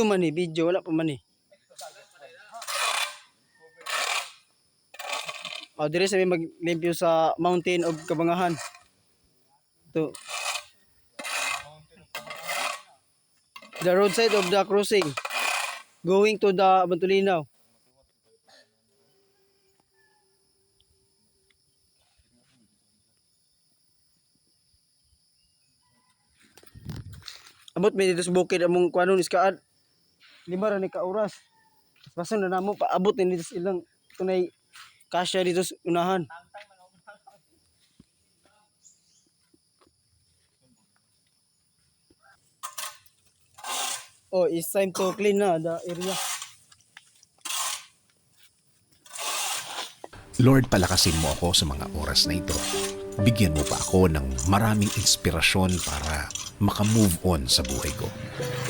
man ni video wala pa man ni. Dire sa may maglimpyo sa mountain of Kabangahan. To the roadside of the crossing going to the Bantulinaw. Abot may dito sa bukid among kuanon iskaad. 5 ra ni ka oras. Basta na namo paabot ni dito sa ilang tunay kasya dito sa unahan. Oh, it's time to clean na the area. Lord, palakasin mo ako sa mga oras na ito. Bigyan mo pa ako ng maraming inspirasyon para makamove on sa buhay ko.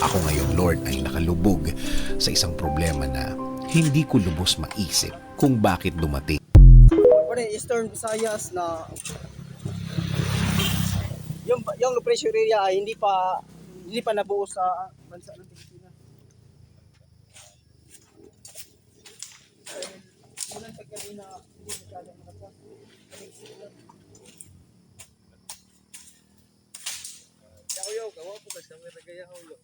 Ako ngayon, Lord, ay nakalubog sa isang problema na hindi ko lubos maisip kung bakit dumating. Eastern Visayas na yung low pressure area ay hindi pa nabuo sa bansa ng Pilipinas. Unang pagkali na hindi masyado makata. Yaw, kawa po kasi kami nagayaw yo.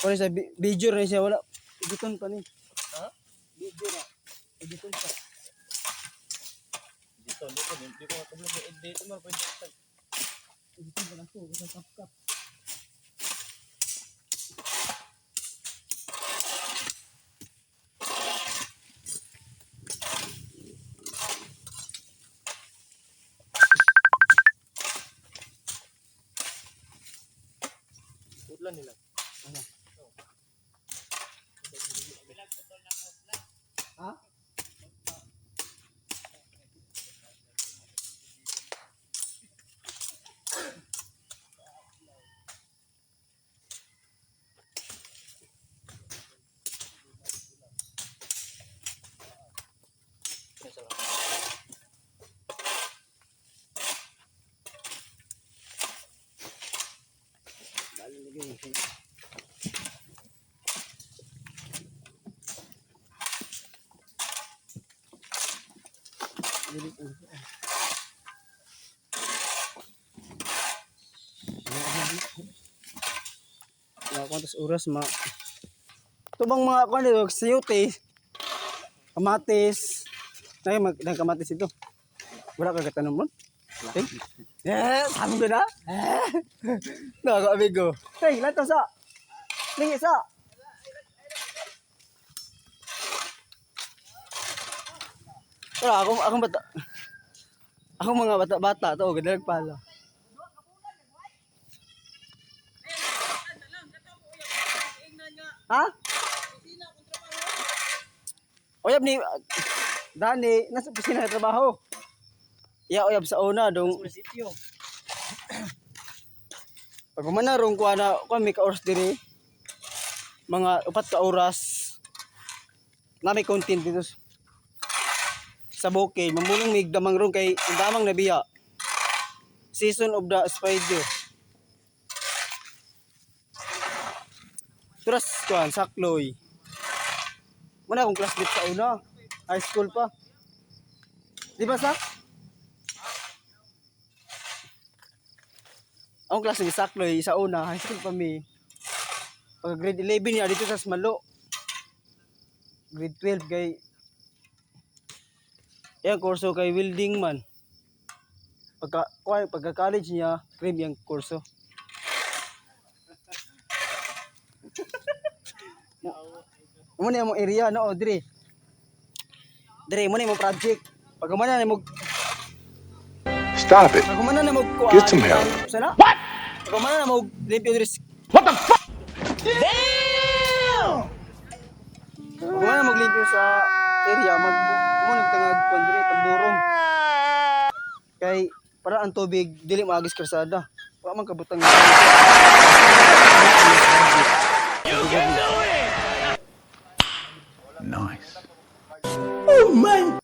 Kung sa video rin siya wala editon pa ni. Ha? Video na. Editon pa. Hindi ko makablang i-edit mo pwede tag. Editon pa lang ko sa CapCut. Utlan nila. Ano? Ha? Kwantas oras ma ito bang mga kwan dito sayote kamatis na kamatis ito wala ka katanong mo sabi ko na nako amigo hey lanto sa lingi sa wala akong bata akong mga bata to gadalag pala. Ha? Oyab ni Dani nasa opisina na trabaho. Oyab sa una dong munisipyo. Pag manarong ko ana kami ka oras diri mga 4 ka oras na may content dito sa bukid mamulong mig damang rong kay damang nabiya. Season of the spider. Turas kuan sakloy. Muna akong classmate sa una. High school pa. Di ba sak? Akong classmate sakloy sa una. High school pa mi. Pag grade 11 niya dito sa Smalo. Grade 12 kay yung kurso kay welding man. Pagka college niya, cream yung kurso. Mo ni mo area no dire mo ni mo project pagmana ni mo Stop it. pagmana na mo Get some help. Sana what pagmana na mo limpyo dire what the fuck damn pagmana mo limpyo sa area mo nagtangag kon dire tamburong kay para ang tubig dili maagis karsada wa man kabutang Nice. oh man